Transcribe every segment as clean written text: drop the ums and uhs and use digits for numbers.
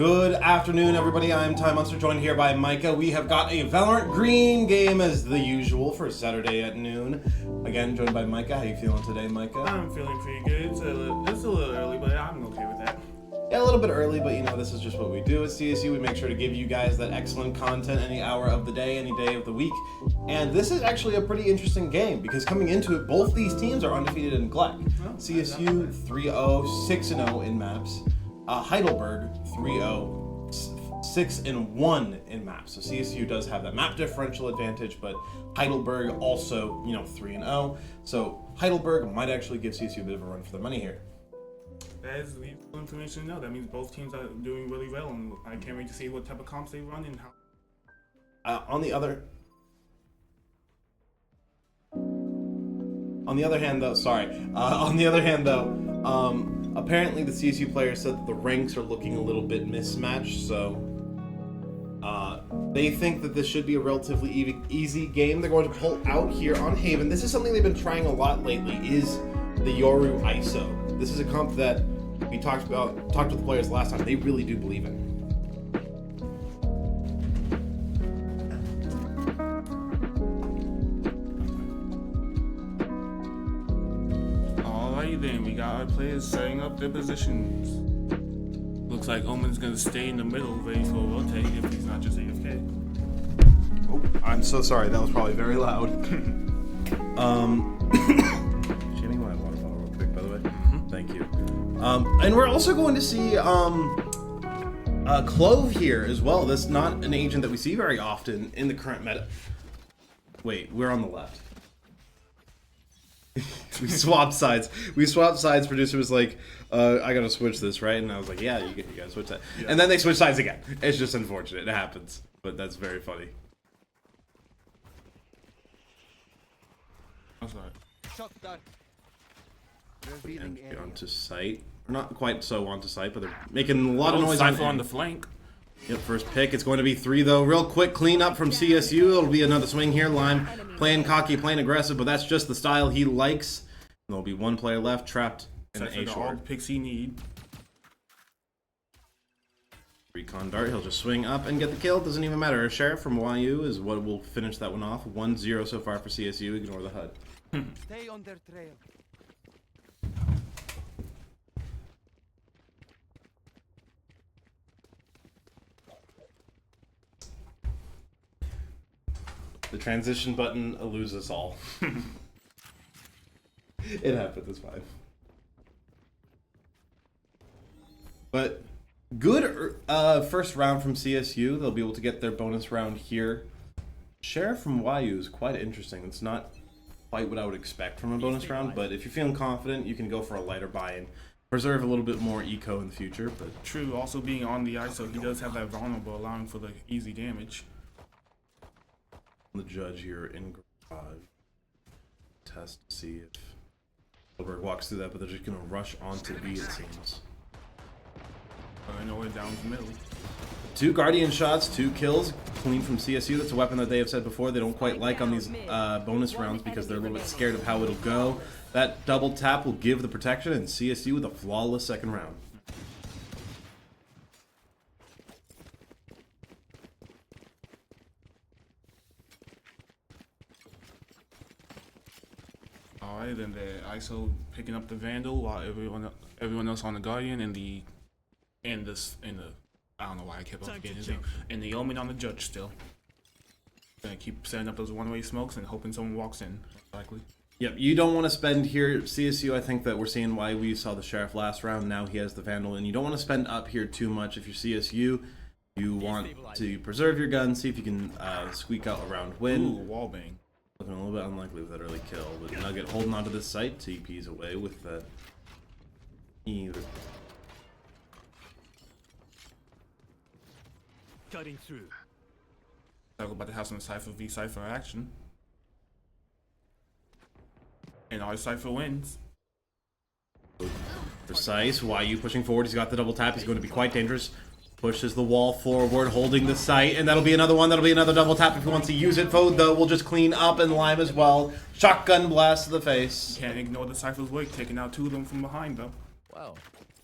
Good afternoon, everybody. I'm Time Monster, joined here by Micah. We have got a Valorant Green game as the usual for Saturday at noon. Again, joined by Micah. How you feeling today, Micah? I'm feeling pretty good. It's a little early, but I'm okay with that. Yeah, a little bit early, but you know, this is just what we do at CSU. We make sure to give you guys that excellent content any hour of the day, any day of the week. And this is actually a pretty interesting game because coming into it, both these teams are undefeated in GLEC. CSU 3-0, 6-0 in maps. Heidelberg 3-0, 6-1 in maps. So CSU does have that map differential advantage, but Heidelberg also, 3-0. So Heidelberg might actually give CSU a bit of a run for their money here. That is useful information to know. That means both teams are doing really well, and I can't wait to see what type of comps they run and how. On the other hand, though, apparently the CSU players said that the ranks are looking a little bit mismatched, so they think that this should be a relatively easy game. They're going to pull out here on Haven. This is something they've been trying a lot lately, is the Yoru ISO. This is a comp that we talked with the players last time. They really do believe in. Alrighty then, we got our players setting up their positions. Looks like Omen's gonna stay in the middle, ready for a rotate if he's not just AFK. Oh, I'm so sorry. That was probably very loud. Jimmy, my water bottle real quick, by the way. Thank you. And we're also going to see Clove here as well. That's not an agent that we see very often in the current meta. Wait, we're on the left. We swapped sides. Producer was like, I gotta switch this, right? And I was like, yeah, you gotta switch that. Yeah. And then they switch sides again. It's just unfortunate. It happens. But that's very funny. I'm sorry. And onto site. Or not quite so onto site, but they're making a lot of noise on the flank. Yep, first pick. It's going to be 3 though. Real quick clean up from CSU. It'll be another swing here. Lime playing cocky, playing aggressive, but that's just the style he likes. And there'll be one player left, trapped in an A short. All the picks he need. Recon dart. He'll just swing up and get the kill. Doesn't even matter. A Sheriff from YU is what will finish that one off. 1-0 so far for CSU. Ignore the HUD. Stay on their trail. The transition button eludes us all. It happens, it's fine. But good first round from CSU. They'll be able to get their bonus round here. Sheriff from YU is quite interesting. It's not quite what I would expect from a bonus round, but if you're feeling confident, you can go for a lighter buy and preserve a little bit more eco in the future. But true, also being on the ISO, he does have that vulnerable, allowing for the easy damage. The judge here in garage. Test to see if Hilberg walks through that, but they're just gonna rush onto B, it seems. I know we're down the middle. 2 Guardian shots, 2 kills, clean from CSU. That's a weapon that they have said before they don't quite like on these bonus rounds because they're a little bit scared of how it'll go. That double tap will give the protection, and CSU with a flawless second round. Alright, then the ISO picking up the Vandal while everyone else on the Guardian and the I don't know why I kept on forgetting his name. And the Omen on the Judge still. Gonna keep setting up those one-way smokes and hoping someone walks in, likely. Yep, you don't want to spend here. CSU, I think that we're seeing why we saw the Sheriff last round. Now he has the Vandal, and you don't want to spend up here too much. If you're CSU, you want to preserve your gun, see if you can squeak out a round win. Ooh, wallbang. Looking a little bit unlikely with that early kill, but Nugget holding onto this site, TP's away with that. Either. Cutting through. Talk about to have some Cypher v Cypher action. And our Cypher wins. Precise, YU pushing forward, he's got the double tap, he's going to be quite dangerous. Pushes the wall forward, holding the site, and that'll be another one. That'll be another double tap if he wants to use it. Fode, though, will just clean up and Lime as well. Shotgun blast to the face. Can't ignore the Cypher's wake, taking out 2 of them from behind, though. Wow.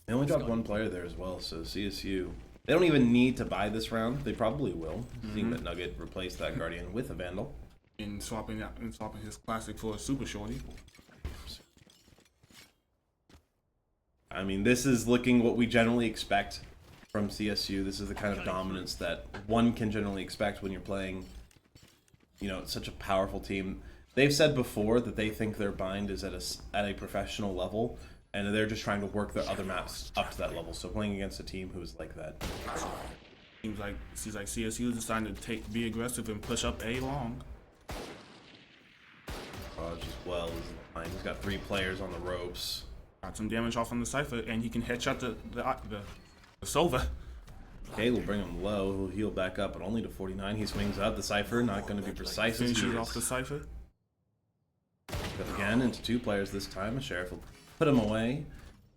They only dropped 1 player there as well, so CSU They don't even need to buy this round. They probably will, seeing that Nugget replaced that Guardian with a Vandal. And swapping his classic for a super shorty. I mean, this is looking what we generally expect from CSU. This is the kind of dominance that one can generally expect when you're playing, you know, such a powerful team. They've said before that they think their bind is at a professional level, and they're just trying to work their other maps up to that level. So playing against a team who's like that. Seems like CSU is deciding to be aggressive and push up A long. Just well, he's got 3 players on the ropes. Got some damage off on the Cypher, and he can headshot the Sova. Okay, we'll bring him low. He'll heal back up, but only to 49. He swings up. The Cypher not going to be precise as he Finishes is. off the Cypher. But again, into 2 players this time. A Sheriff will put him away.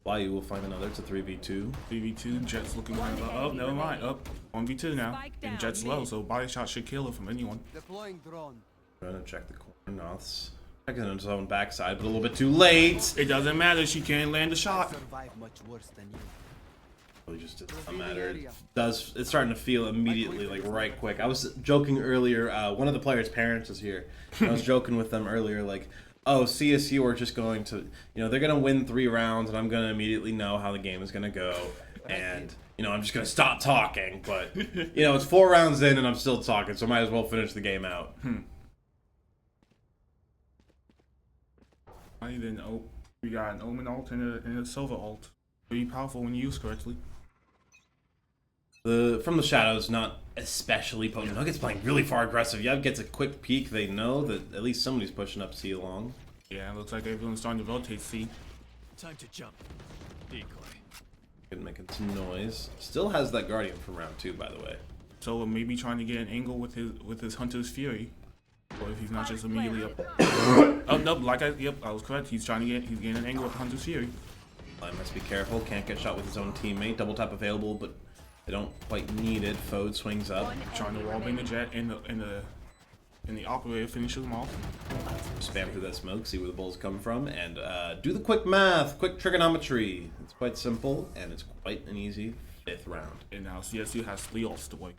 YU will find another. It's a 3v2. 3v2, Jet's looking kind of oh, never mind. Up 1v2 now. And Jet's low, so body shot should kill her from anyone. Deploying drone. Trying to check the corner. Noth's checking his own backside, but a little bit too late. It doesn't matter, she can't land a shot. Survive much worse than you. Really just doesn't matter. It's starting to feel immediately like right quick. I was joking earlier, one of the players' parents is here. I was joking with them earlier, like, oh, CSU are just going to, you know, they're going to win 3 rounds and I'm going to immediately know how the game is going to go. And, you know, I'm just going to stop talking. But, you know, it's 4 rounds in and I'm still talking, so might as well finish the game out. Then we got an Omen ult and a Silver ult. Pretty powerful when used correctly. From the shadows, not especially potent. Nugget's playing really far aggressive. Yev gets a quick peek. They know that at least somebody's pushing up C along. Yeah, it looks like everyone's starting to rotate C. Time to jump. Decoy. Good, making some noise. Still has that Guardian from round 2, by the way. So maybe trying to get an angle with his Hunter's Fury. Or if he's not just immediately up. Oh no, I was correct. He's getting an angle with Hunter's Fury. I must be careful. Can't get shot with his own teammate. Double tap available, but they don't quite need it. Fode swings up. Trying to wallbang the Jet and the operator finishes him off. Spam through that smoke, see where the bull's come from, and do the quick math, quick trigonometry. It's quite simple, and it's quite an easy 5th round. And now CSU has 3 ults to work.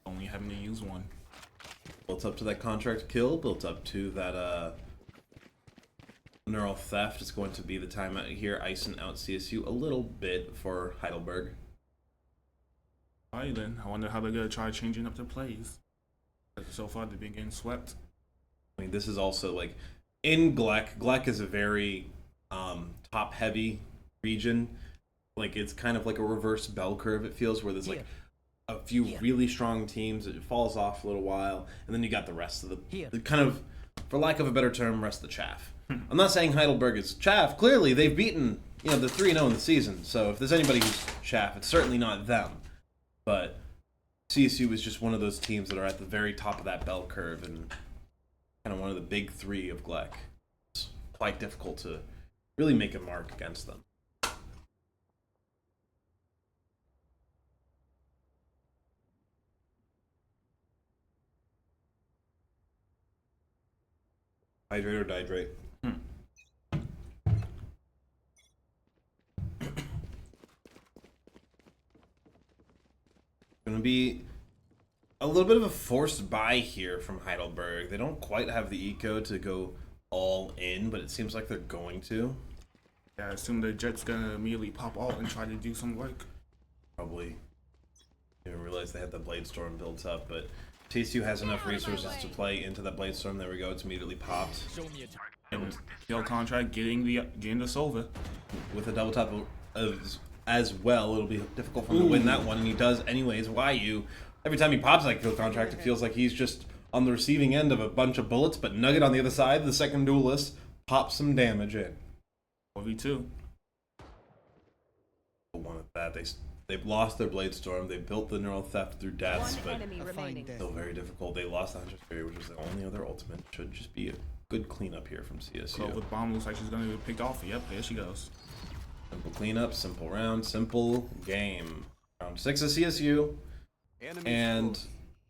Only having to use 1. Built up to that contract kill, built up to that neural theft. It's going to be the time out here icing out CSU a little bit for Heidelberg. Alright then, I wonder how they're gonna try changing up their plays. So far they've been getting swept. I mean, this is also like in Glek. Glek is a very top heavy region. Like it's kind of like a reverse bell curve, it feels, where there's like a few really strong teams. It falls off a little while, and then you got the rest of the kind of, for lack of a better term, rest of the chaff. I'm not saying Heidelberg is chaff. Clearly, they've beaten, you know, the 3-0 in the season. So if there's anybody who's chaff, it's certainly not them. But CSU is just one of those teams that are at the very top of that bell curve and kind of one of the big 3 of Glek. It's quite difficult to really make a mark against them. Hydrate or dihydrate? Gonna be a little bit of a forced buy here from Heidelberg. They don't quite have the eco to go all in, but it seems like they're going to. Yeah, I assume the Jet's gonna immediately pop out and try to do some work. Probably didn't realize they had the Blade Storm built up, but TSU has enough resources to play into that Blade Storm. There we go. It's immediately popped. And kill contract getting the Sova. With a double tap as well, it'll be difficult for him to win that one, and he does anyways. YU, every time he pops that kill contract, it feels like he's just on the receiving end of a bunch of bullets, but Nugget on the other side, the second duelist, pops some damage in. 4v2. One at that. They've lost their Blade Storm. They built the neural theft through deaths, but still very difficult. They lost the Hunter's Fury, which was the only other ultimate. Should just be a good cleanup here from CSU. Clover Bomb looks like she's gonna get picked off. Yep, there she goes. Simple cleanup, simple round, simple game. Round 6 of CSU. And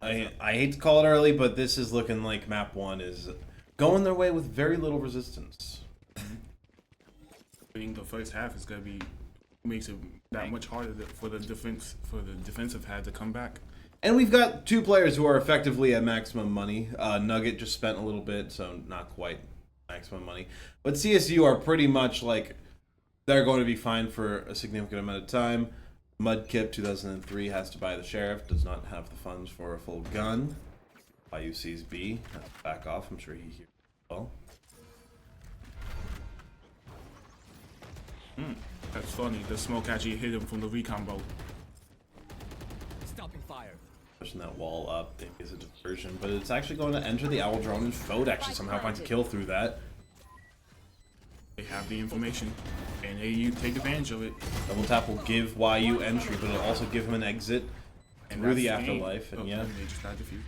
I hate to call it early, but this is looking like map 1 is going their way with very little resistance. I think the first half is gonna be makes it that much harder for the defensive had to come back. And we've got two players who are effectively at maximum money. Nugget just spent a little bit, so not quite maximum money. But CSU are pretty much like they're going to be fine for a significant amount of time. Mudkip 2003 has to buy the sheriff, does not have the funds for a full gun. Bayou sees B, has to back off. I'm sure he hears well. That's funny. The smoke actually hit him from the recon boat. Stopping fire. Pushing that wall up, I think is a diversion, but it's actually going to enter the owl drone, and Fode actually somehow finds a kill through that. They have the information, and you take advantage of it. Double tap will give YU entry, but it'll also give him an exit through the afterlife, and yeah, they just got defused.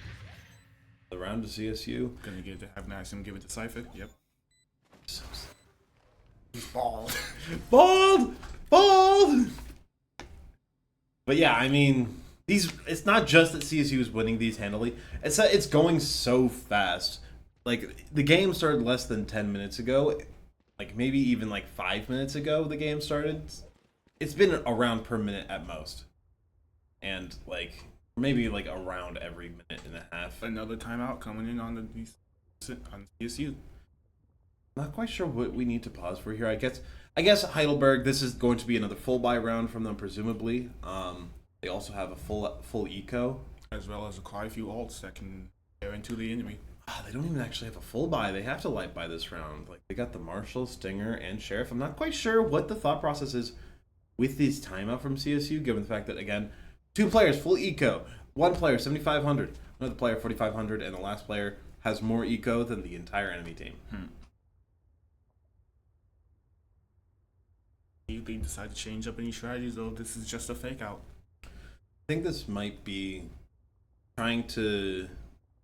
the round to CSU. Gonna get to have Maxim give it to Cypher. Yep. So Bald. Bald! Bald! But yeah, I mean, it's not just that CSU is winning these handily. It's that it's going so fast. Like, the game started less than 10 minutes ago. Like, maybe even like 5 minutes ago the game started. It's been around per minute at most. And, like, maybe like around every minute and a half. Another timeout coming in on CSU. Not quite sure what we need to pause for here. I guess Heidelberg, this is going to be another full buy round from them, presumably. They also have a full eco. As well as quite a few ults that can tear into the enemy. They don't even actually have a full buy. They have to light buy this round. Like, they got the Marshal, Stinger, and Sheriff. I'm not quite sure what the thought process is with this timeout from CSU, given the fact that, again, 2 players, full eco. 1 player, 7,500. Another player, 4,500. And the last player has more eco than the entire enemy team. If they decide to change up any strategies, though, this is just a fake out. I think this might be trying to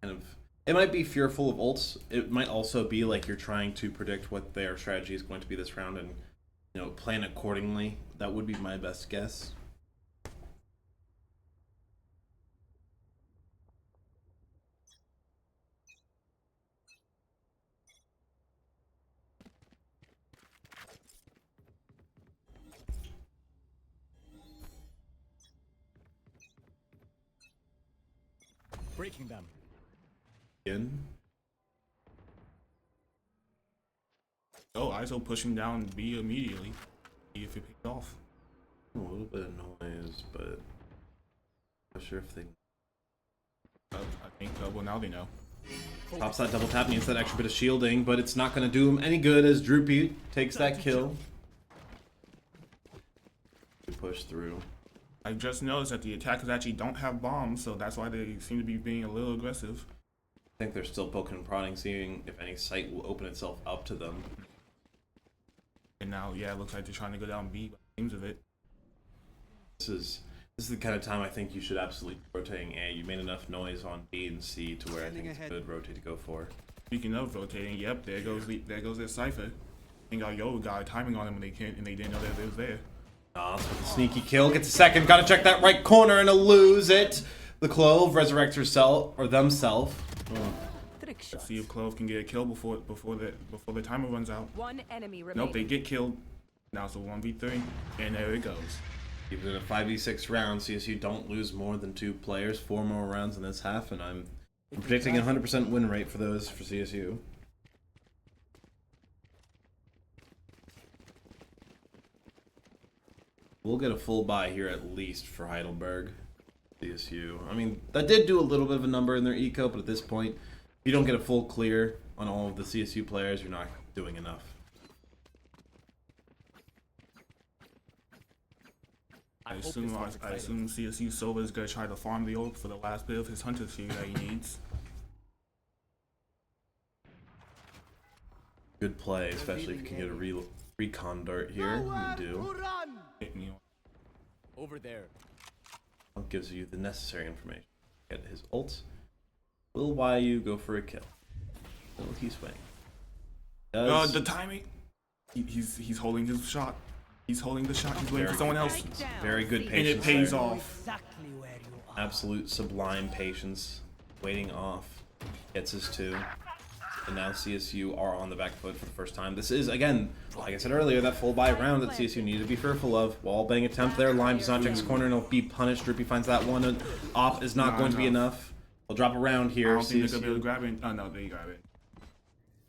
kind of... It might be fearful of ults. It might also be like you're trying to predict what their strategy is going to be this round and, you know, plan accordingly. That would be my best guess. Breaking them. Again. Oh, ISO pushing down B immediately. See if it picked off. A little bit of noise, but not sure if they... I think, well, now they know. Pops that double tap, needs that extra bit of shielding, but it's not going to do him any good as Droopy takes that kill. Push through. I just noticed that the attackers actually don't have bombs, so that's why they seem to be being a little aggressive. I think they're still poking and prodding, seeing if any site will open itself up to them. And now, yeah, it looks like they're trying to go down B by the seems of it. This is the kind of time I think you should absolutely be rotating A. You made enough noise on B and C to where I think it's a good rotate to go for. Speaking of rotating, yep, there goes their Cypher. And got Yo got timing on him and they didn't know that it was there. Sneaky kill, gets a second, gotta check that right corner and lose it. The Clove resurrects herself, or themselves. Let's see if Clove can get a kill before the timer runs out. One enemy remaining. Nope, they get killed. Now it's a 1v3, and there it goes. Even in a 5v6 round, CSU don't lose more than 2 players. 4 more rounds in this half, and I'm predicting a 100% win rate for those for CSU. We'll get a full buy here at least for Heidelberg. CSU. I mean, that did do a little bit of a number in their eco, but at this point, if you don't get a full clear on all of the CSU players, you're not doing enough. I assume CSU Silva is going to try to farm the ult for the last bit of his Hunter Sphere that he needs. Good play, especially if you can get a recon dart here. You do. Over there. It gives you the necessary information. Get his ult. Will YU go for a kill? Will he swing? The timing. He's holding his shot. He's holding the shot. He's waiting for someone else. Very good patience. And it pays there. off. Exactly where you are. Absolute sublime patience. Waiting off. Gets his 2. And now CSU are on the back foot for the first time. This is, again, like I said earlier, that full buy round that CSU needed to be fearful of. Wall bang attempt there. Lime does not check his corner and he'll be punished. Droopy finds that one. And op is not going to be enough. We'll drop a round here. I don't think they're going to be able to grab it. Oh, no, they grab it.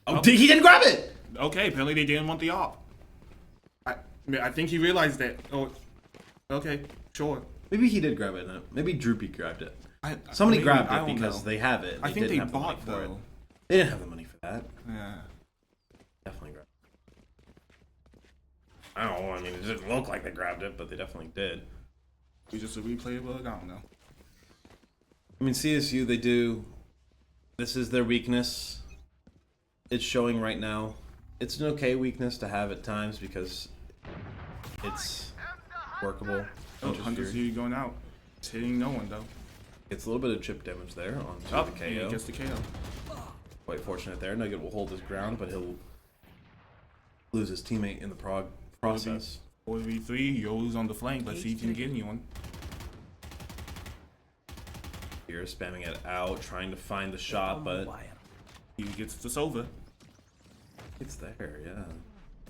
Oh, he didn't grab it! Okay, apparently they didn't want the op. I think he realized that. Oh, okay, sure. Maybe he did grab it. Maybe Droopy grabbed it. Somebody grabbed it because they have it. I think they have the money bought for it. though. They didn't have the money for that. Yeah. Definitely grabbed it. I don't know. I mean, it didn't look like they grabbed it, but they definitely did. We just a replay bug? I don't know. I mean, CSU, they do. This is their weakness. It's showing right now. It's an okay weakness to have at times because it's workable. Oh, Hunter's here going out. It's hitting no one though. Gets a little bit of chip damage there on the KO. Yeah, gets the KO. Quite fortunate there. Nugget will hold his ground, but he'll lose his teammate in the process. 4v3, Yo's on the flank. Let's see if he can get anyone. Here, spamming it out, trying to find the shot, but he gets the Sova. it's there, yeah.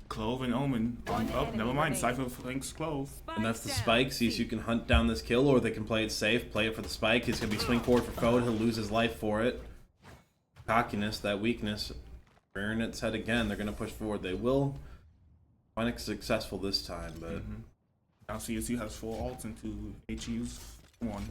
Clove and Omen. Oh, never mind. Cypher flanks Clove. And that's the spike. CSU can hunt down this kill, or they can play it safe, play it for the spike. He's going to be swing forward for Fode. He'll lose his life for it. Cockiness, that weakness, rearing its head again. They're going to push forward. They will find it successful this time, but... Now CSU has 4 ults into HU's 1.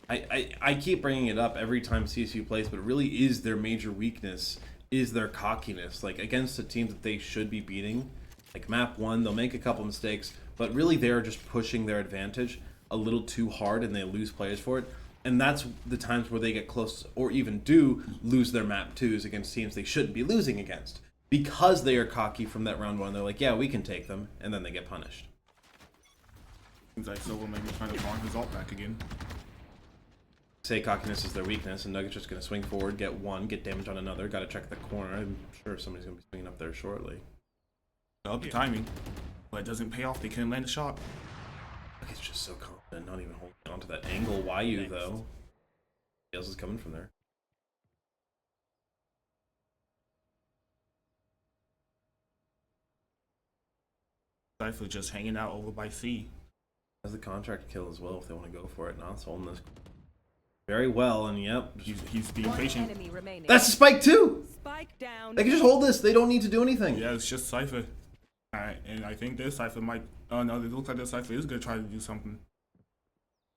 I keep bringing it up every time CSU plays, but it really is their major weakness, is their cockiness. Like, against a team that they should be beating, like map 1, they'll make a couple mistakes, but really they're just pushing their advantage a little too hard and they lose players for it. And that's the times where they get close or even do lose their map 2s against teams they shouldn't be losing against. Because they are cocky from that round 1, they're like, yeah, we can take them, and then they get punished. Seems like Silver maybe trying to farm his ult back again. Say cockiness is their weakness, and Nugget's just going to swing forward, get one, get damage on another. Got to check the corner. I'm sure somebody's going to be swinging up there shortly. Oh, the timing. But it doesn't pay off. They couldn't land a shot. Nugget's just so confident, not even holding onto that angle. YU, though. Else is coming from there. Cypher just hanging out over by C. Has the contract kill as well if they want to go for it. Now it's holding this very well, and yep. He's being patient. That's a spike too! Spike down. They can just hold this. They don't need to do anything. Yeah, it's just Cypher. Alright, and I think this Cypher might... Oh no, it looks like this Cypher is going to try to do something.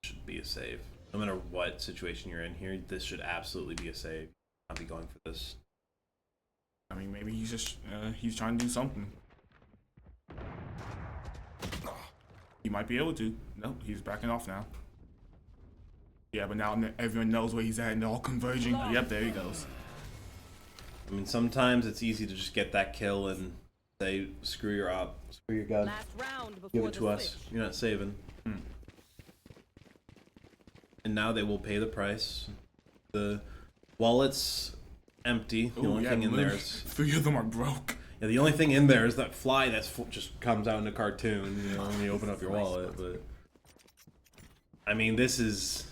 Should be a save. No matter what situation you're in here, this should absolutely be a save. I'll be going for this. I mean, maybe he's just... he's trying to do something. He might be able to. No, he's backing off now. Yeah, but now everyone knows where he's at and they're all converging. Yep, there he goes. I mean, sometimes it's easy to just get that kill and say, screw your op, screw your gun, Last round before give it to the us, switch. you're not saving. And now they will pay the price. The wallet's empty. The only thing in there is... 3 of them are broke. Yeah, the only thing in there is that fly that just comes out in a cartoon, you know, when you open up your wallet. But I mean, this is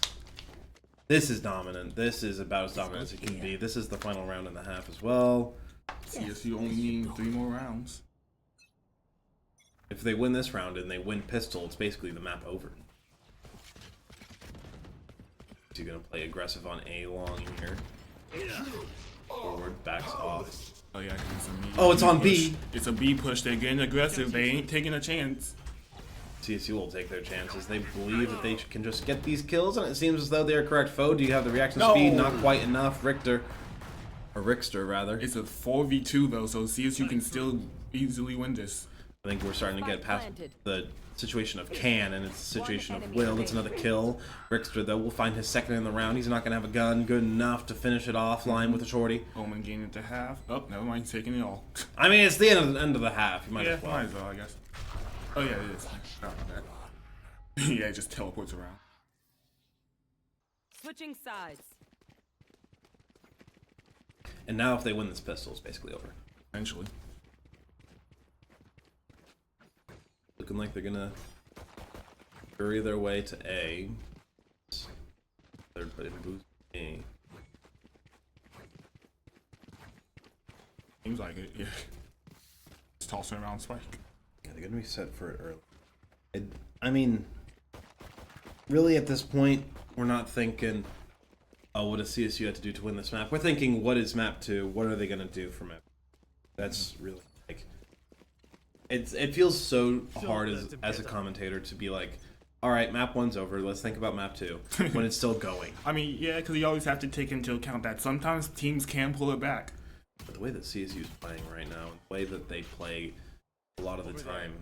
dominant. This is about as dominant as it can be. This is the final round and a half as well. CSU only need 3 more rounds. If they win this round and they win pistol, it's basically the map over. So you're gonna play aggressive on A long here. Forward, backs off. Oh yeah, Oh, it's on push. B. It's a B push. They're getting aggressive. They ain't taking a chance. CSU will take their chances. They believe that they can just get these kills, and it seems as though they are correct. Foe, do you have the reaction speed? Not quite enough. Richter, or Rickster rather. It's a 4v2 though, so CSU can still easily win this. I think we're starting to get past the situation of Can, and it's the situation of Will. It's another kill. Rickster, though, will find his second in the round. He's not going to have a gun good enough to finish it offline with a shorty. Omen gaining it to half. Oh, never mind, taking it all. I mean, it's the end of the half. You might Yeah, as well. might as well, I guess. Oh yeah, it is. Sorry about that. Yeah, it just teleports around. Switching sides. And now if they win this pistol, it's basically over. Eventually. Looking like they're going to hurry their way to A. Third place boost A. Seems like it, yeah. Just tossing around Spike. Yeah, they're gonna be set for it early. I mean, really at this point, we're not thinking, oh, what does CSU have to do to win this map? We're thinking, what is map 2? What are they gonna do for map? That's really like, it feels so hard as a commentator to be like, all right, map 1's over. Let's think about map 2 when it's still going. I mean, yeah, because you always have to take into account that sometimes teams can pull it back. But the way that CSU is playing right now, and the way that they play a lot of the time,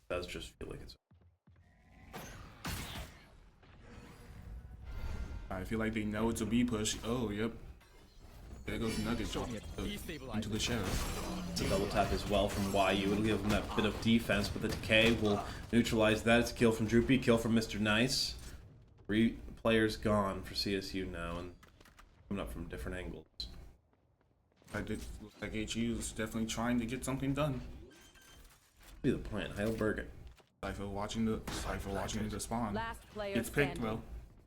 does just feel like it's. I feel like they know it's a B push. Oh, yep. There goes Nuggets into the Sheriff. It's a double tap as well from YU. It'll give them that bit of defense, but the decay will neutralize that. It's a kill from Droopy, kill from Mr. Nice. 3 players gone for CSU now, and coming up from different angles. I did look like HU is definitely trying to get something done. Be the plan. Heidelberg. Cypher watching the spawn. Last player It's picked standing. though.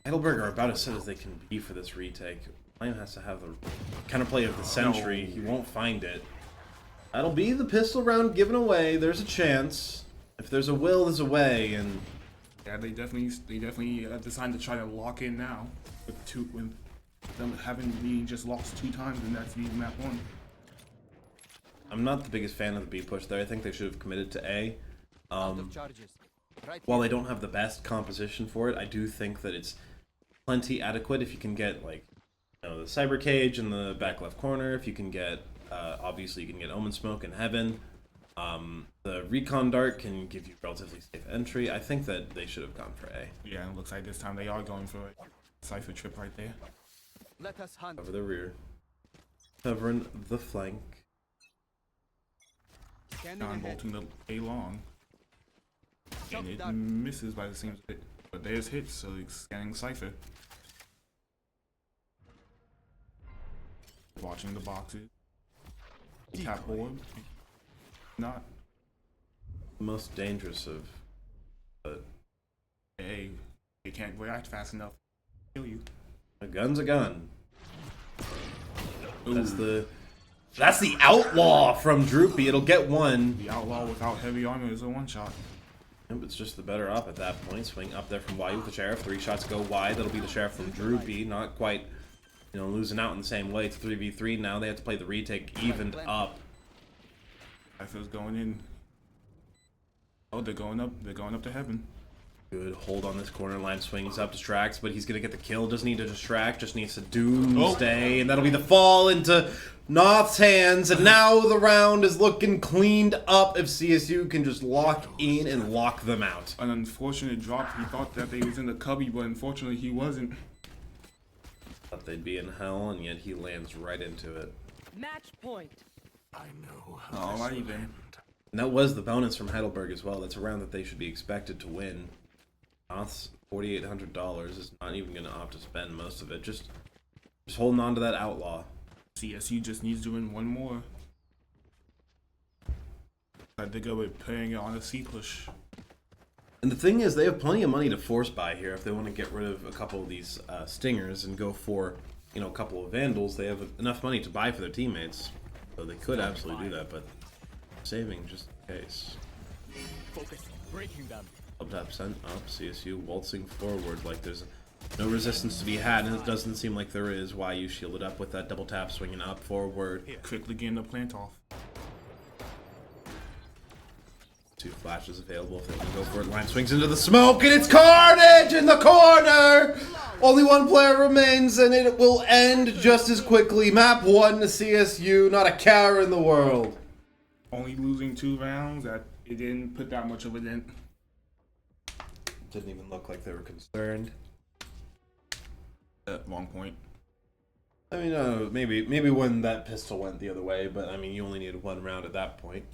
Heidelberg are about as set as they can be for this retake. Flame has to have the counterplay of the century. He won't find it. That'll be the pistol round given away. There's a chance. If there's a will, there's a way, and Yeah, they definitely decided to try to lock in now with them having being just lost 2 times in that season map 1. I'm not the biggest fan of the B push there. I think they should have committed to A. Charges. Right. While they don't have the best composition for it, I do think that it's plenty adequate if you can get, like, you know, the Cyber Cage in the back left corner. If you can get, obviously you can get Omen Smoke in Heaven. The Recon Dart can give you relatively safe entry. I think that they should have gone for A. Yeah, it looks like this time they are going for a Cypher trip right there. Let us hunt. Cover the rear. Covering the flank. Scanning John ahead. bolting the A long. And it Shot misses by the seams of it. But there's hits, so he's scanning Cypher. Watching the boxes. Tap orb. Not. The most dangerous of. But Hey, you can't react fast enough. Kill you. a gun's a gun. Ooh, That's the outlaw from Droopy. It'll get one. the outlaw without heavy armor is a one-shot. Yep, it's just the better up at that point. Swing up there from YU with the Sheriff. 3 shots go wide. That'll be the Sheriff from Droopy. Not quite, you know, losing out in the same way. It's 3v3 now. They have to play the retake evened up. Cypher's going in. Oh, they're going up. They're going up to heaven. Good hold on this corner line. Swings up, distracts, but he's going to get the kill. Doesn't need to distract. Just needs to doomsday. And that'll be the fall into Noth's hands. And now the round is looking cleaned up if CSU can just lock in and lock them out. An unfortunate drop. He thought that they was in the cubby, but unfortunately he wasn't. Thought they'd be in hell, and yet he lands right into it. Match point. Alrighty then. And that was the bonus from Heidelberg as well. That's a round that they should be expected to win. Noth's $4,800 is not even going to opt to spend most of it. Just holding on to that outlaw. CSU just needs to win one more. I think I would playing it on a C push. And the thing is, they have plenty of money to force buy here if they want to get rid of a couple of these stingers and go for, you know, a couple of vandals. They have enough money to buy for their teammates, so they could absolutely do that. But saving just in case. Focus. Breaking them. Up tap sent up. CSU waltzing forward like there's no resistance to be had, and it doesn't seem like there is. YU shielded up with that double tap, swinging up forward. Quickly getting the plant off. 2 flashes available if they want to go for it. Line swings into the smoke, and it's carnage in the corner! Only 1 player remains, and it will end just as quickly. Map 1 to CSU, not a care in the world. Only losing 2 rounds, that it didn't put that much of a dent. Didn't even look like they were concerned. At one point. I mean, maybe when that pistol went the other way, but I mean, you only needed 1 round at that point.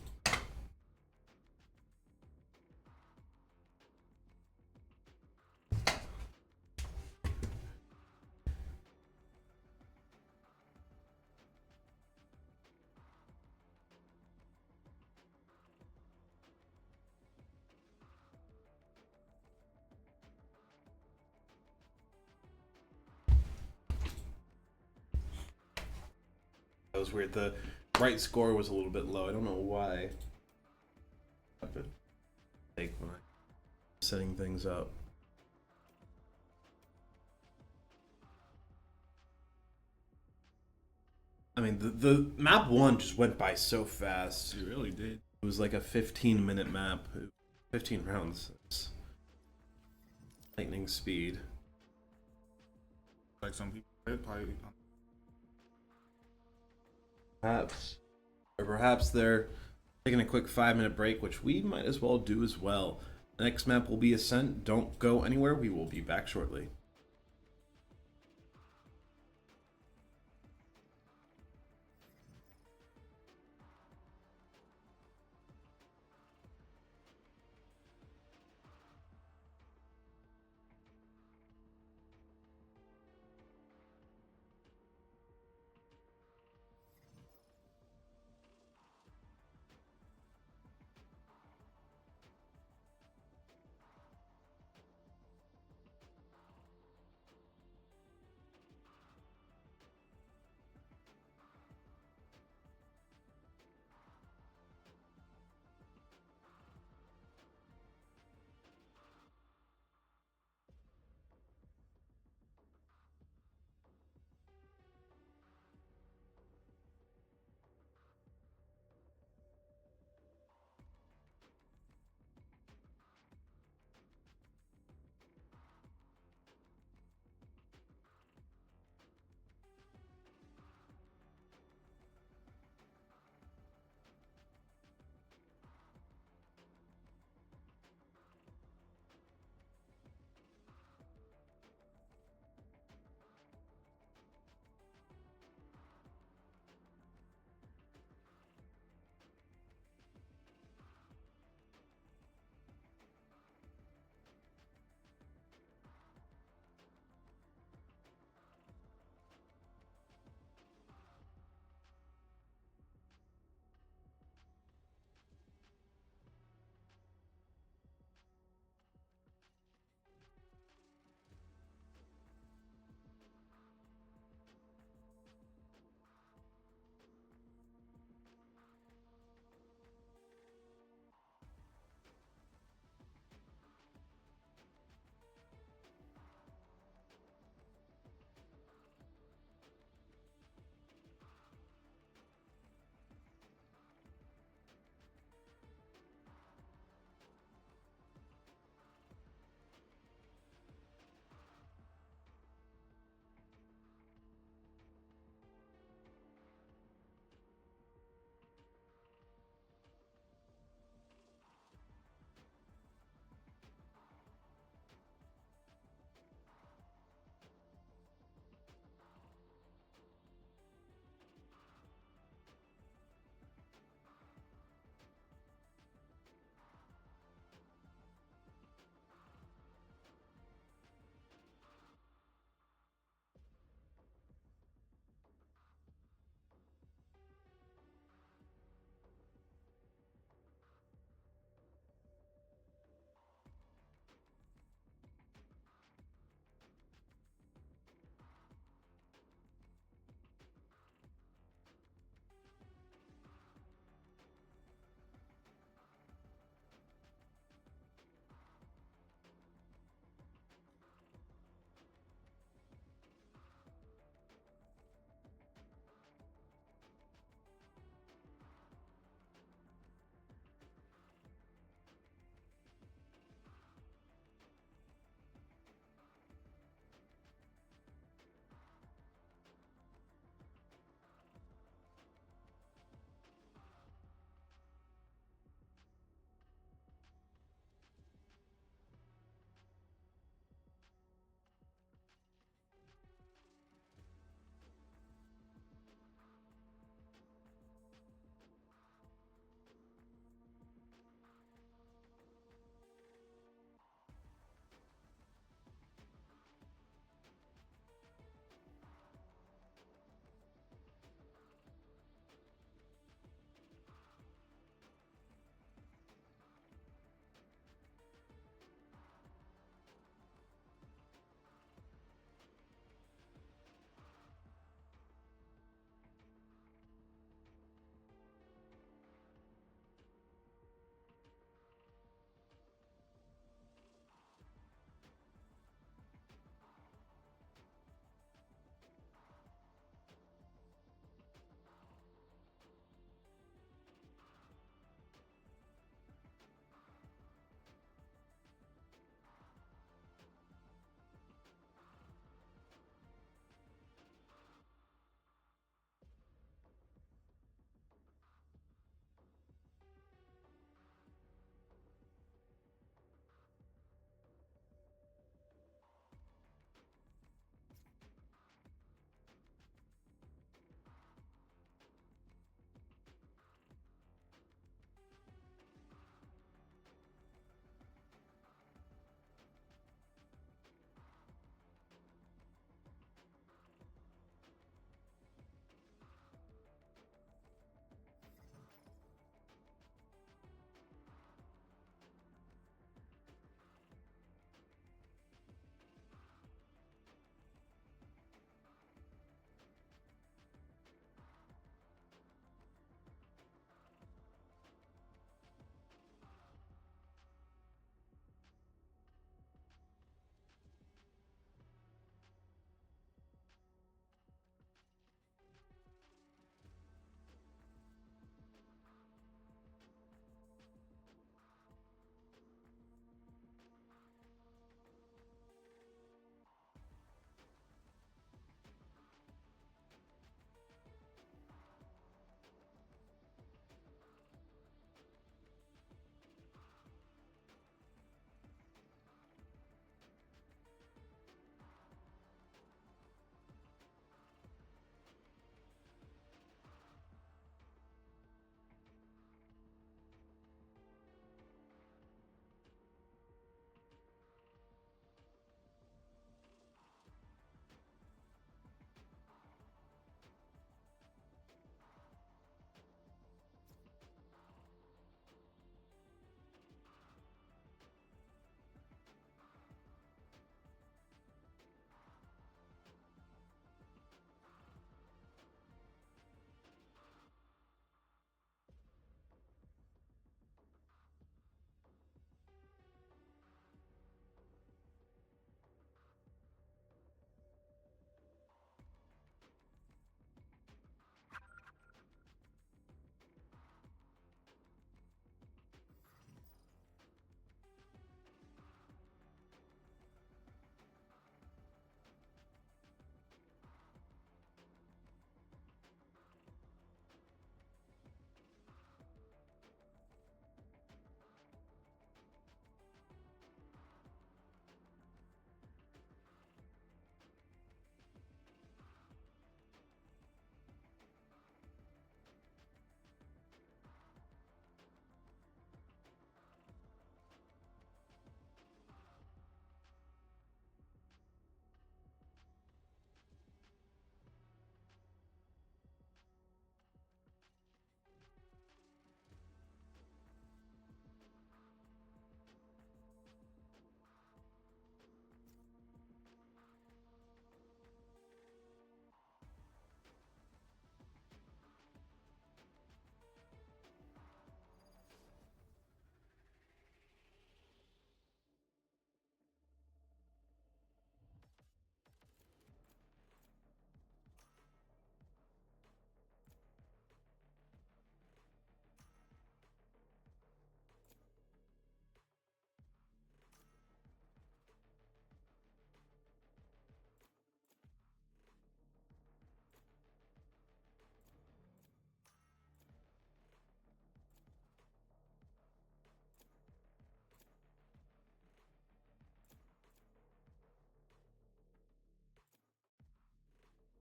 That was weird. The right score was a little bit low. I don't know why. Like when I'm setting things up. I mean, the map 1 just went by so fast. It really did. It was like a 15-minute map. 15 rounds. It's lightning speed. Like some people said, probably. Perhaps they're taking a quick 5-minute break, which we might as well do as well. The next map will be Ascent. Don't go anywhere. We will be back shortly.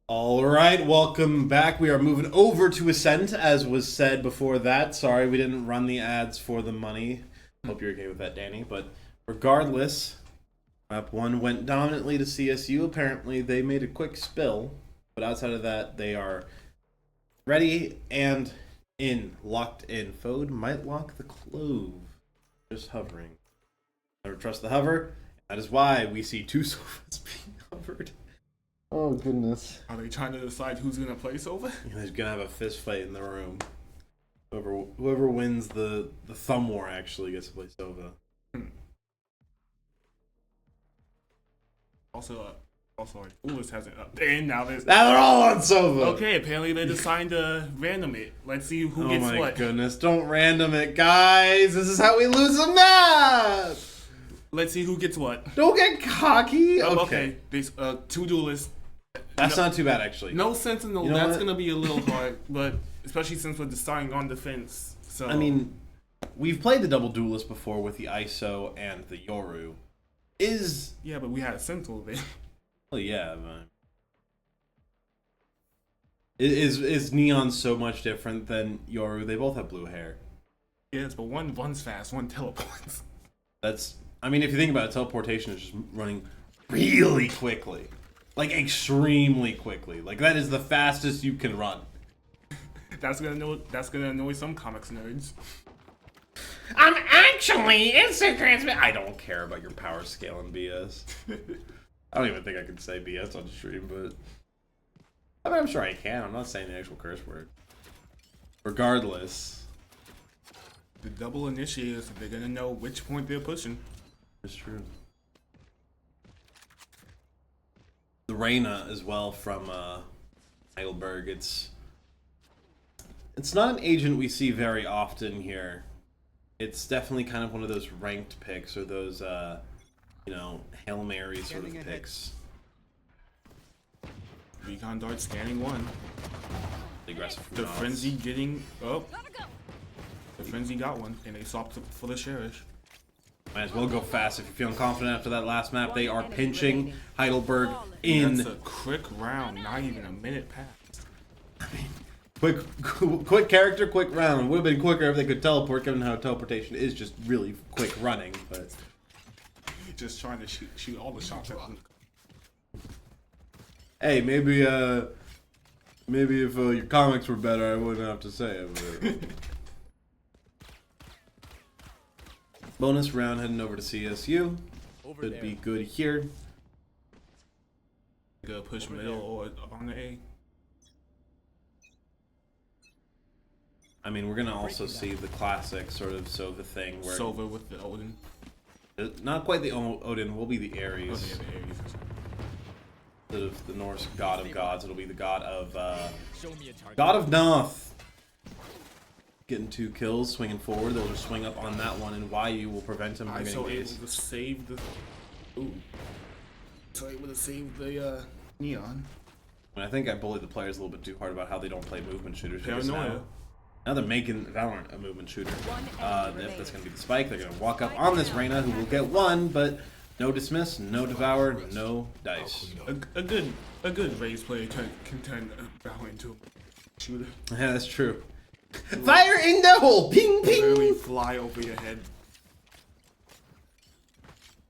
All right, welcome back. We are moving over to Ascent, as was said before that. Sorry, we didn't run the ads for the money. Hope you're okay with that, Danny. But regardless, map 1 went dominantly to CSU. Apparently, they made a quick spill. But outside of that, they are ready and locked in. Fode might lock the clove. Just hovering. Never trust the hover. That is why we see 2 sofas being hovered. Oh, goodness. Are they trying to decide who's going to play Sova? There's gonna have a fist fight in the room. Whoever wins the thumb war actually gets to play Sova. Also, Foolish hasn't up. And now Now they're all on Sova. Okay, apparently they decided to random it. Let's see who gets what. Oh my goodness! Don't random it, guys. This is how we lose a map. Let's see who gets what. Don't get cocky. Okay. These 2 duelists. That's not too bad, actually. No Sentinel. You know that's what? gonna be a little hard, but especially since we're deciding on defense. So I mean, we've played the double duelist before with the ISO and the Yoru. Yeah, but we had a Sentinel then. Well, yeah, but is Neon so much different than Yoru? They both have blue hair. Yes, but one runs fast, one teleports. I mean, if you think about it, teleportation is just running really quickly. Like, extremely quickly. Like, that is the fastest you can run. That's gonna annoy some comics nerds. I'm actually instant transmit. I don't care about your power scale and BS. I don't even think I can say BS on stream, but I mean, I'm sure I can. I'm not saying the actual curse word. Regardless, The double initiators, they're gonna know which point they're pushing. it's true. The Reyna as well from Heidelberg. It's not an agent we see very often here. It's definitely kind of one of those ranked picks or those you know, Hail Mary sort of picks. Recon Dart scanning 1. The aggressive The nods. Frenzy getting the Frenzy got one, and they swapped for the Cherish. Might as well go fast if you're feeling confident after that last map. They are pinching Heidelberg in. That's a quick round, not even a minute past. Quick character, quick round. It would have been quicker if they could teleport, given how teleportation is just really quick running. But Just trying to shoot all the shots at them. hey, maybe if your comics were better, I wouldn't have to say it. But... Bonus round heading over to CSU. Should be good here. Go push middle or on the A. I mean, we're gonna also see the classic sort of Sova thing where Sova with the Odin. not quite the Odin, will be the Ares. Okay, the Ares. Instead of the Norse god of gods, it'll be the god of Show me a target. God of Noth. Getting 2 kills, swinging forward. They'll just swing up on that one, and YU will prevent him from getting ISO able base. to save the. Ooh. So able to save the Neon. And I think I bullied the players a little bit too hard about how they don't play movement shooters. Because Paranoia. now they're making Valorant a movement shooter. If that's going to be the spike, they're going to walk up on this Reyna, who will get 1, but no dismiss, no devour, no dice. A good raise player can turn Valorant into a shooter. Yeah, that's true. Fire in the hole! Ping, Literally ping! fly over your head.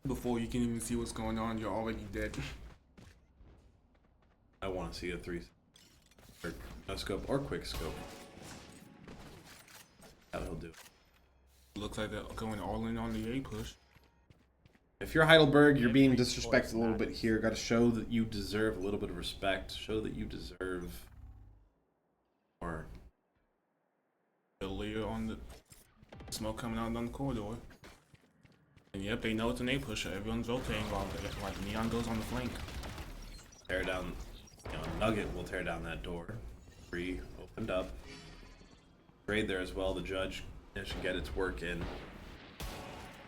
Before you can even see what's going on, you're already dead. I want to see a 3 or no scope or quick scope. That'll do. Looks like they're going all in on the A push. If you're Heidelberg, you're being disrespected a little bit here. Got to show that you deserve a little bit of respect. Show that you deserve more. The layer on the smoke coming out on the corridor. And yep, they know it's an A pusher. Everyone's rotating while the Neon goes on the flank. Tear down, you know, Nugget will tear down that door. 3 opened up. Trade there as well. The judge should get its work in.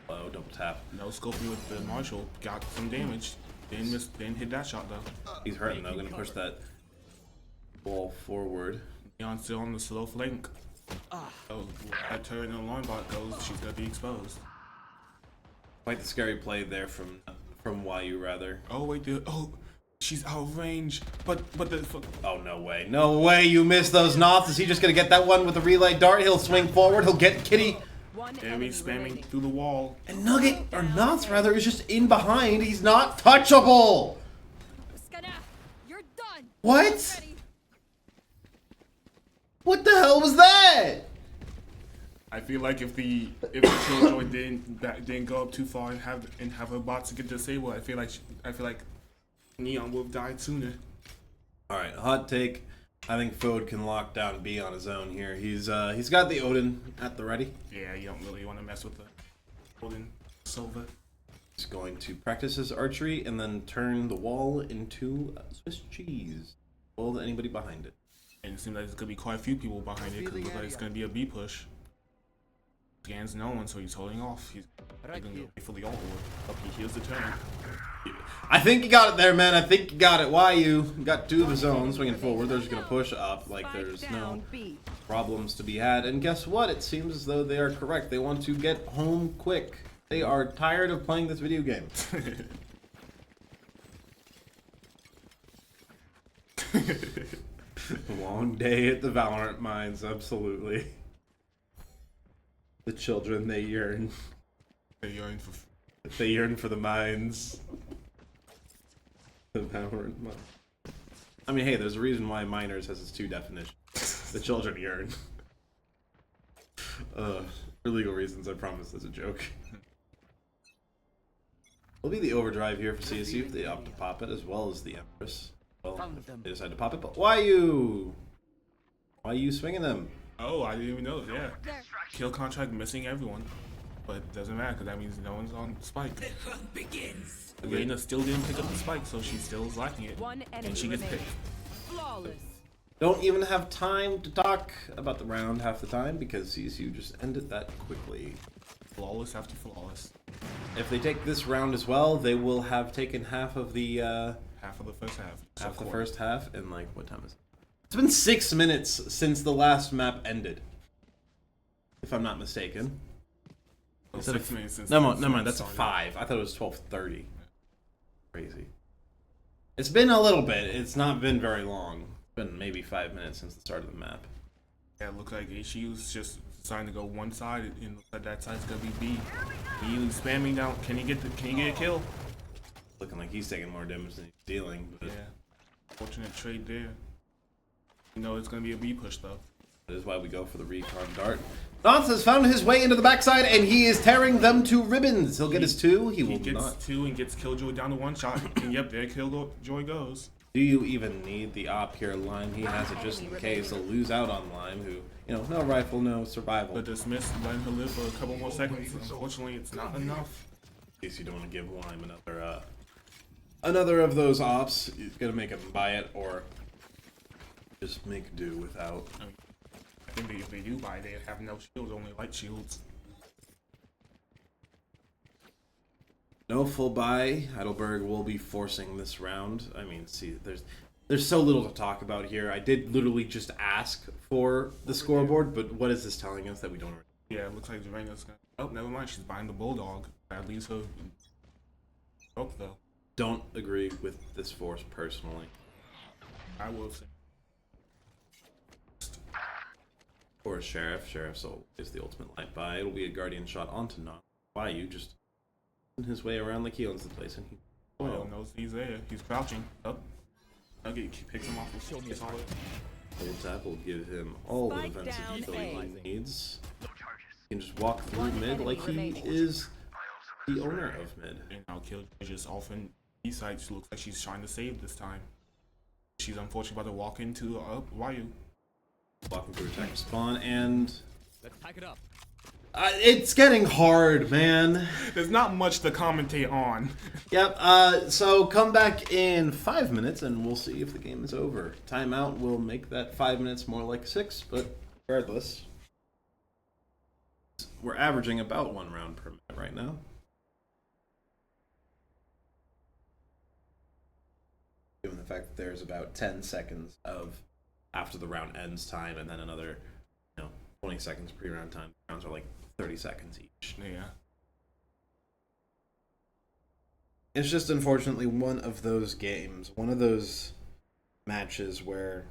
Low, double tap. No Scopy with the Marshall got some damage. Didn't hit that shot though. He's hurting though. Gonna push that ball forward. Neon still on the slow flank. Oh, that turret in the alarm bot goes, she's gonna be exposed. Quite the scary play there from YU rather. Oh wait, She's out of range. But the Oh, no way. No way you missed those knots. Is he just going to get that one with the relay dart? He'll swing forward. He'll get Kitty. enemy spamming through the wall. And Nugget, or Knots rather, is just in behind. He's not touchable. You're done. What? What the hell was that? I feel like if the Killjoy didn't go up too far and have her bots get disabled, I feel like Neon would have died sooner. All right, hot take. I think Fode can lock down B on his own here. He's got the Odin at the ready. Yeah, you don't really want to mess with the Odin Silva. He's going to practice his archery and then turn the wall into Swiss cheese. Hold anybody behind it. And it seems like there's gonna be quite a few people behind it because it looks like it's gonna be a B push. Scans no one, so he's holding off. He's gonna go for the alt orb. Okay, here's the turn. I think you got it there, man. I think you got it. Why you got two of the zones swinging forward? They're just gonna push up like there's no problems to be had. And guess what? It seems as though they are correct. They want to get home quick. They are tired of playing this video game. Long day at the Valorant mines, absolutely. The children, they yearn. They yearn for the mines. The Valorant mines. I mean, hey, there's a reason why miners has its two definitions. The children yearn. For legal reasons, I promise that's a joke. Will be the overdrive here for CSU if they opt to pop it, as well as the Empress. Well, they decide to pop it, but why you swinging them? Oh, I didn't even know. Yeah, kill contract missing everyone, but it doesn't matter because that means no one's on spike. The hunt begins. Elena still didn't pick up the spike, so she still is lacking it, and she gets picked. Flawless. Don't even have time to talk about the round half the time because CSU just ended that quickly. Flawless after flawless. If they take this round as well, they will have taken half of the half of the first half. Half the first half, and like, what time is it? It's been 6 minutes since the last map ended. If I'm not mistaken. Oh, 6 minutes since never mind, that's a 5. I thought it was 12:30. Crazy. It's been a little bit. It's not been very long. It's been maybe 5 minutes since the start of the map. Yeah, it looks like HU's just deciding to go one side, and looks like that side's gonna be B. B spamming down. Can he get a kill? Looking like he's taking more damage than he's dealing. But yeah, fortunate trade there. You know it's gonna be a B push though. That is why we go for the recon dart. Nance has found his way into the backside, and he is tearing them to ribbons. He'll get his 2. He will gets not. 2 and gets Killjoy down to 1 shot. And yep, there Killjoy goes. Do you even need the op here, Lime? He has it just in case. He'll lose out on Lime, who, you know, no rifle, no survival. The dismiss, letting her live for a couple more seconds. Unfortunately, it's not enough. In case you don't want to give Lime another of those ops, you're gonna make him buy it or just make do without. I think if they do buy, they have no shields, only light shields. No full buy. Heidelberg will be forcing this round. I mean, see, there's so little to talk about here. I did literally just ask for the scoreboard, but what is this telling us that we don't already? Yeah, it looks like Jarena's gonna. Oh, never mind. She's buying the bulldog. That leaves her broke though. Don't agree with this force personally. I will say. Or a sheriff. Sheriff so is the ultimate light buy. It'll be a guardian shot onto Knock. Why you just his way around like he owns the place and he knows he's there. He's crouching. Up. Nugget picks him off with solid. Full tap will give him all the defensive utility he needs. He can just walk through mid like he is the owner of mid. And now Killjoy just off in B side. She looks like she's trying to save this time. She's unfortunately about to walk into Ryu. Walking through attack spawn and Let's pack it up. it's getting hard, man. There's not much to commentate on. Yep, so come back in 5 minutes and we'll see if the game is over. Timeout will make that 5 minutes more like 6, but regardless, we're averaging about 1 round per minute right now. Given the fact that there's about 10 seconds of after the round ends time and then another, 20 seconds pre-round time. Rounds are like 30 seconds each. Yeah. It's just unfortunately one of those games, one of those matches where,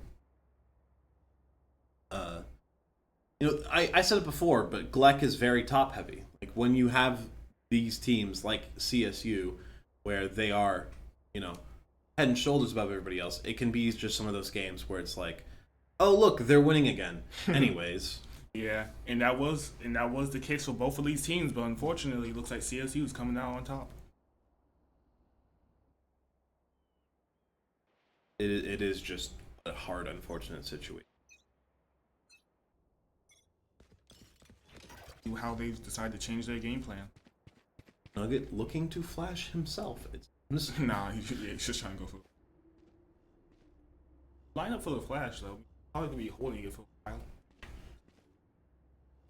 I said it before, but Gleck is very top heavy. Like when you have these teams like CSU, where they are, head and shoulders above everybody else, it can be just some of those games where it's like, oh look, they're winning again. Anyways. Yeah, and that was the case for both of these teams, but unfortunately, it looks like CSU is coming out on top. It is just a hard, unfortunate situation. How they've decided to change their game plan. Nugget looking to flash himself. Nah, he's just trying to go for line up for the flash though. Probably gonna be holding it for a while.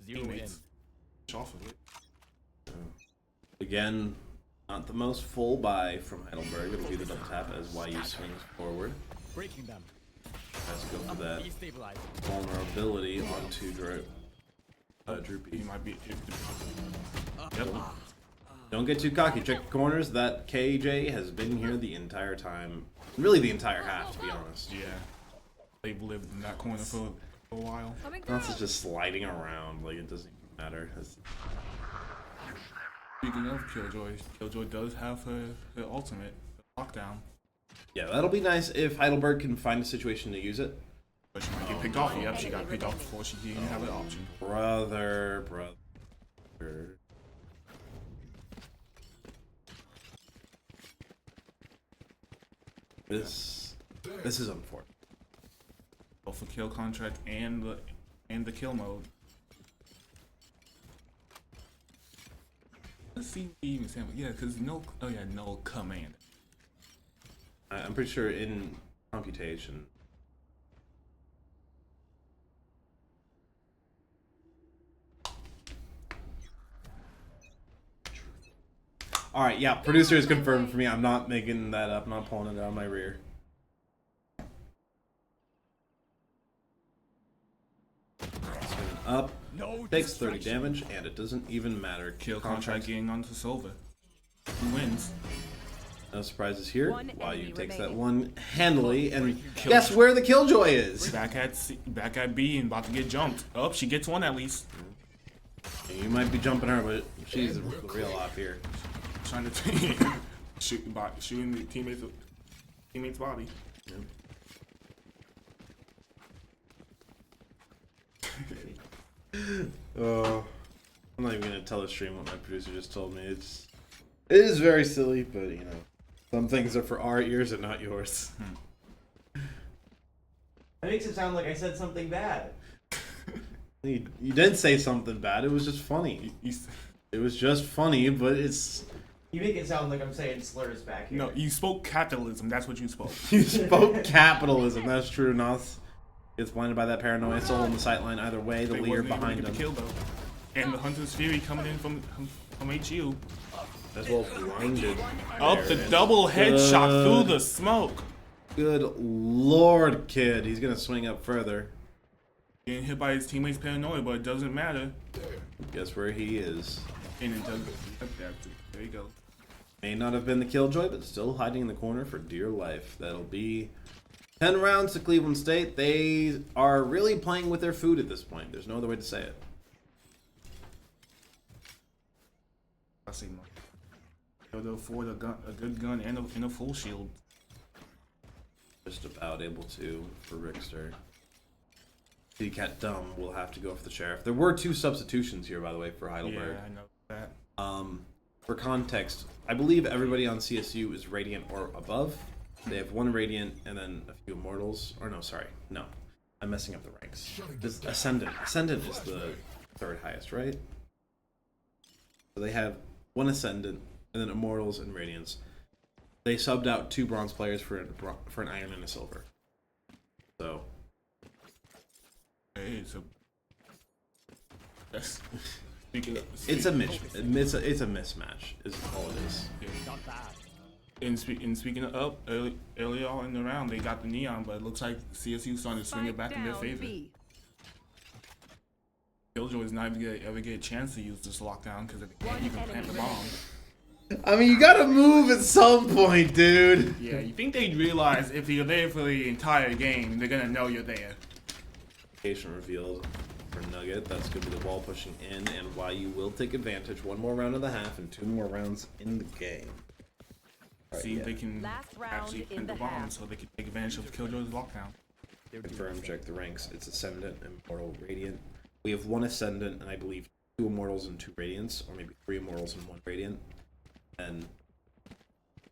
Zero in. Teammates off of it. Again, not the most full buy from Heidelberg. It'll be the double tap as YU swings forward. Breaking them. Let's go for that Destabilize. vulnerability onto Drew He P. might be. Yep. Don't get too cocky. Check the corners. That KJ has been here the entire time. Really the entire half, to be honest. Yeah. They've lived in that corner for a while. Coming through. Nance is just sliding around. Like, it doesn't even matter. Speaking of Killjoy does have her ultimate, lockdown. Yeah, that'll be nice if Heidelberg can find a situation to use it. But she might get picked off. Yep, she got picked off before she didn't have an option. Brother. This is unfortunate. Both the kill contract and the kill mode. Let's see what he even said. Yeah, because no command. I'm pretty sure in computation. All right, yeah, producer is confirmed for me. I'm not making that up. I'm not pulling it out of my rear. Swing up, takes 30 damage, and it doesn't even matter. Kill contract getting onto Silva. Who wins? No surprises here. One YU enemy takes that remaining. one handily, and guess where the Killjoy is? Back at B and about to get jumped. Oh, she gets one at least. You might be jumping her, but she's the real off here. Trying to shooting the teammate's body. I'm not even gonna tell the stream what my producer just told me. It is very silly, but some things are for our ears and not yours. That makes it sound like I said something bad. You didn't say something bad. It was just funny. It was just funny, but it's. You make it sound like I'm saying slurs back here. No, you spoke capitalism. That's what you spoke. You spoke capitalism. That's true. Noth gets blinded by that paranoia. Still on the sight line either way. The They leader wasn't able to behind get him. the kill though. And the Hunter's Fury coming in from HU. As well as blinded. Up the double headshot through the smoke. Good lord, kid. He's gonna swing up further. Getting hit by his teammates' paranoia, but it doesn't matter. Guess where he is. And it does. There you go. May not have been the Killjoy, but still hiding in the corner for dear life. That'll be 10 rounds to Cleveland State. They are really playing with their food at this point. There's no other way to say it. I see. They'll afford a good gun, and a full shield. Just about able to for Rickster. Cat Dumb will have to go for the sheriff. There were 2 substitutions here, by the way, for Heidelberg. Yeah, I know that. For context, I believe everybody on CSU is Radiant or above. They have 1 Radiant and then a few Immortals. Or no, sorry. No. I'm messing up the ranks. This Ascendant. Ascendant is the 3rd highest, right? So they have 1 Ascendant and then Immortals and Radiants. They subbed out 2 Bronze players for an Iron and a Silver. So... Hey, that's speaking of, It's a mismatch, is all it is. Not bad. And speaking of early on in the round, they got the neon, but it looks like CSU starting to swing it back in their favor. Killjoy is not even gonna ever get a chance to use this lockdown because they can't even plant the bomb. I mean, you gotta move at some point, dude. Yeah, you think they'd realize if you're there for the entire game, they're gonna know you're there. Location revealed for Nugget. That's gonna be the ball pushing in, and YU will take advantage. One more round of the half and 2 more rounds in the game. See if they can Last round actually in plant the the bomb half. so they can take advantage of Killjoy's lockdown. Confirm, check the ranks. It's Ascendant, Immortal, Radiant. We have 1 Ascendant, and I believe 2 Immortals and 2 Radiants, or maybe 3 Immortals and 1 Radiant. And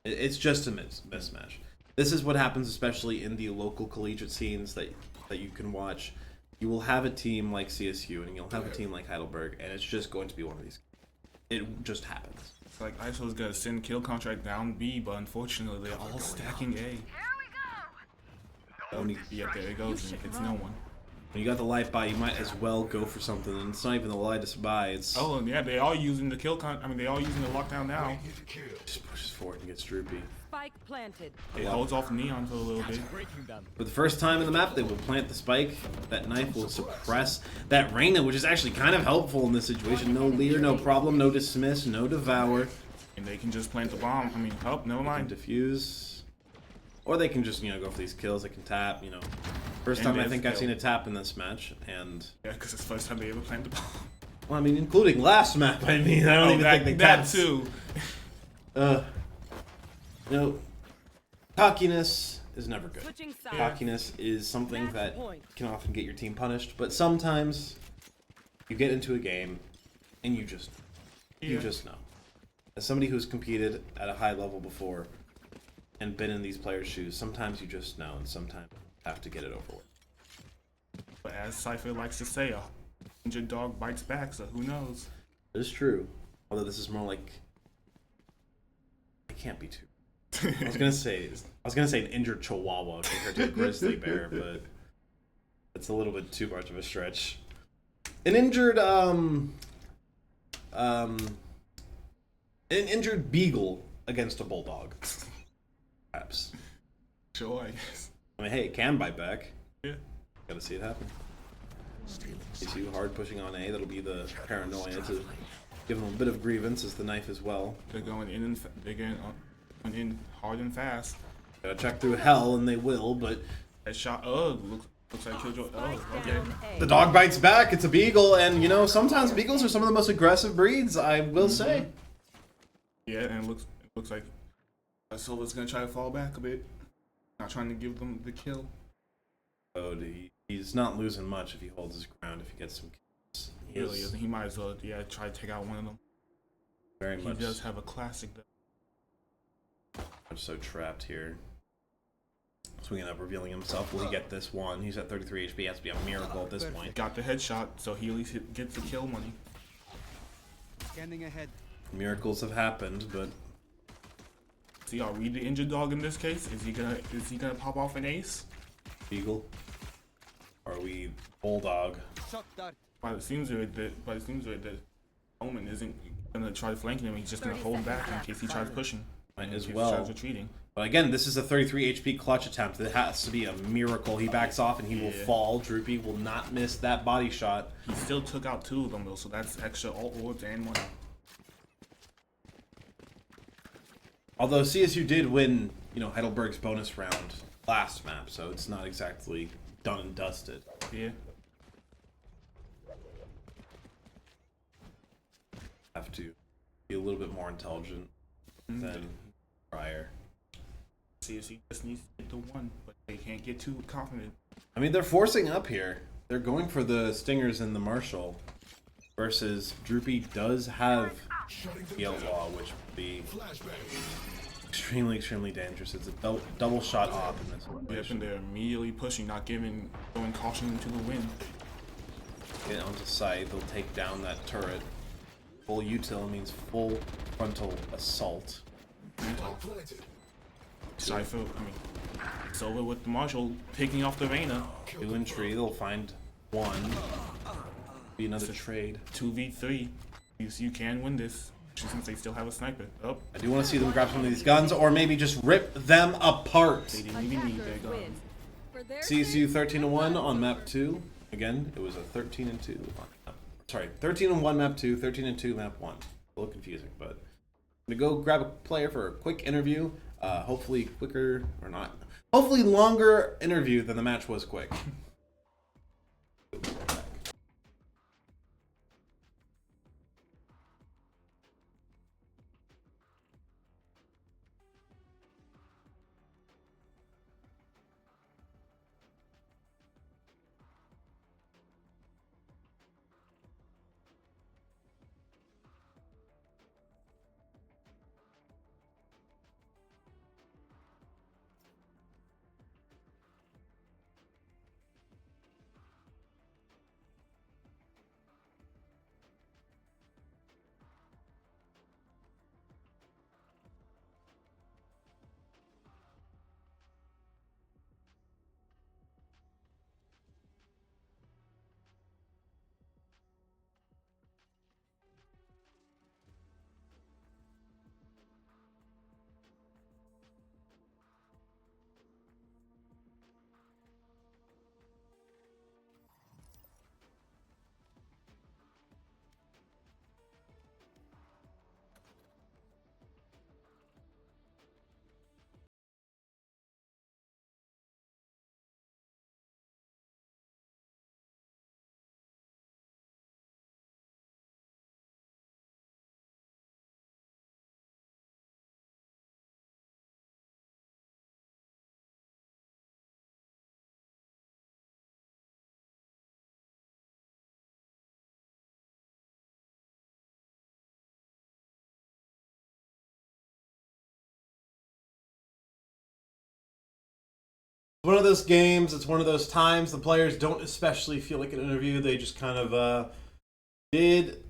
it's just a mismatch. This is what happens, especially in the local collegiate scenes that you can watch. You will have a team like CSU, and you'll have a team like Heidelberg, and it's just going to be one of these. It just happens. It's like ISO's gonna send kill contract down B, but unfortunately they're all stacking A. Yep, there it goes, and it's no one. When you got the life buy, you might as well go for something, and it's not even the light to buy. It's Oh, and yeah, they are using the they are using the lockdown now. just pushes forward and gets droopy. Spike planted. It holds off Neon for a little bit. Breaking them. For the first time in the map, they will plant the spike. That knife will suppress that Reyna, which is actually kind of helpful in this situation. No leer, no problem, no dismiss, no devour. And they can just plant the bomb. I mean, oh, never They can mind. diffuse. Or they can just, go for these kills. They can tap, First time I think I've seen a tap in this match, and... Yeah, because it's the first time they ever planted the bomb. Well, I mean, including last map, I mean, I don't even think they that tapped. too. Cockiness is never good. Switching sides. Cockiness is something Match that point. can often get your team punished, but sometimes you get into a game and you just know. As somebody who's competed at a high level before and been in these players' shoes, sometimes you just know, and sometimes you have to get it over with. But as Cypher likes to say, a injured dog bites back, so who knows? It is true. Although this is more like, it can't be too. I was gonna say an injured chihuahua compared to a grizzly bear, but it's a little bit too much of a stretch. An injured beagle against a bulldog, perhaps. Sure, I guess. I mean, hey, it can bite back. Yeah. Gotta see it happen. CSU hard pushing on A. That'll be the paranoia to give them a bit of grievance as the knife as well. They're going in and they're going in hard and fast. Gotta check through hell, and they will, but That shot, looks like Killjoy. Oh, okay. Down A. the dog bites back. It's a beagle, and sometimes beagles are some of the most aggressive breeds, I will say. Yeah, and it looks like Silva's gonna try to fall back a bit. Not trying to give them the kill. Oh, he's not losing much if he holds his ground, if he gets some kills. He really isn't. He might as well, try to take out one of them. Very He much, does have a classic though. much so trapped here. Swinging up, revealing himself. Will he get this one? He's at 33 HP. It has to be a miracle at this point. Got the headshot, so he at least gets the kill money. Scanning ahead. Miracles have happened, but See, are we the injured dog in this case? Is he gonna pop off an ace? beagle? Are we bulldog? Shock dart. By the seems of it, that Omen isn't gonna try flanking him. He's just gonna 30 hold back in seconds case he tries pushing. Might In as case well. He tries retreating. But again, this is a 33 HP clutch attempt. It has to be a miracle. He backs off and he will Yeah. fall. Droopy will not miss that body shot. He still took out 2 of them though, so that's extra alt orbs and money. Although CSU did win, Heidelberg's bonus round last map, so it's not exactly done and dusted. Yeah. Have to be a little bit more intelligent than prior. CSU just needs to get the 1, but they can't get too confident. I mean, they're forcing up here. They're going for the Stingers and the Marshall. Versus Droopy does have the Outlaw, which would be extremely, extremely dangerous. It's a double shot off in this Yep, situation. and they're immediately pushing, not going caution into the wind. Get onto site, they'll take down that turret. Full util means full frontal assault. Cypher, Silva with the Marshall picking off the Reyna. 2 in tree, they'll find 1. Be another trade. 2v3. You can win this, since they still have a sniper. Oh, I do want to see them grab some of these guns, or maybe just rip them apart. they didn't even need their Attackers gun. win. For their CSU 13-1 on map 2. Again, it was a 13-2. Sorry, 13-1 map 2, 13-2 map 1. A little confusing, but I'm going to go grab a player for a quick interview. Hopefully quicker, or not. Hopefully longer interview than the match was quick. One of those games, it's one of those times the players don't especially feel like an interview. They just kind of did.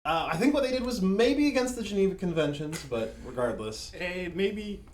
I think what they did was maybe against the Geneva Conventions, but regardless. Maybe,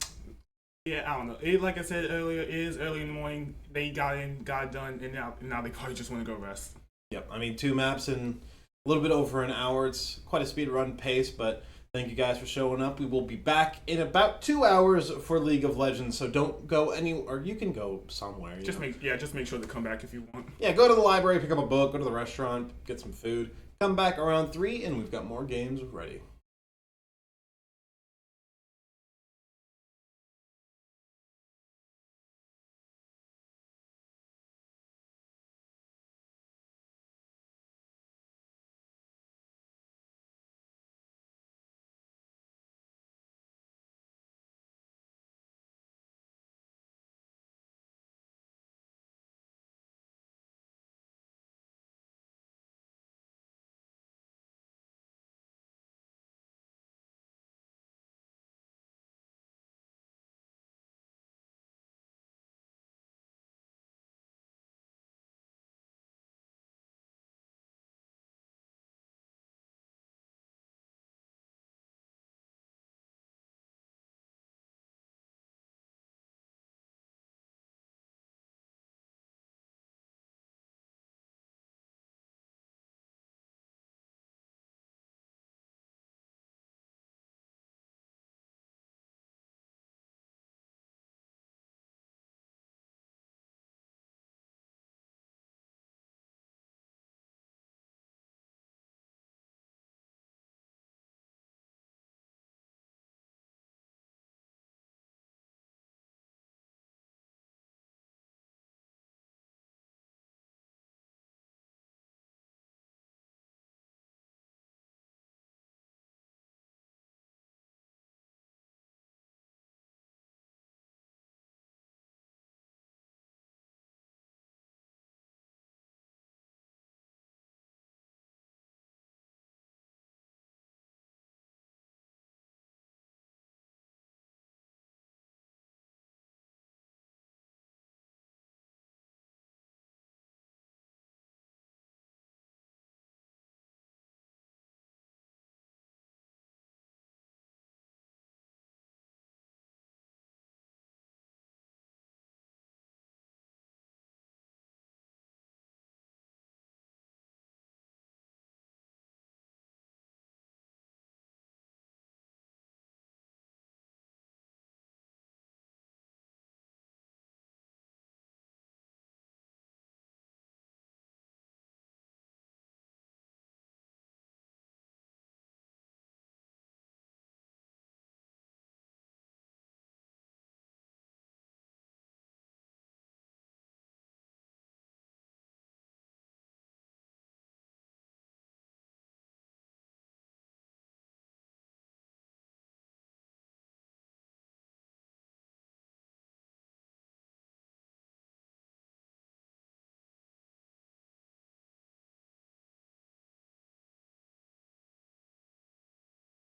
yeah, I don't know. Like I said earlier, it is early in the morning. They got in, got it done, and now they probably just want to go rest. Yep, I mean, 2 maps in a little bit over an hour. It's quite a speed run pace, but thank you guys for showing up. We will be back in about 2 hours for League of Legends, so don't go anywhere. You can go somewhere. Just make sure to come back if you want. Yeah, go to the library, pick up a book, go to the restaurant, get some food. Come back around 3, and we've got more games ready.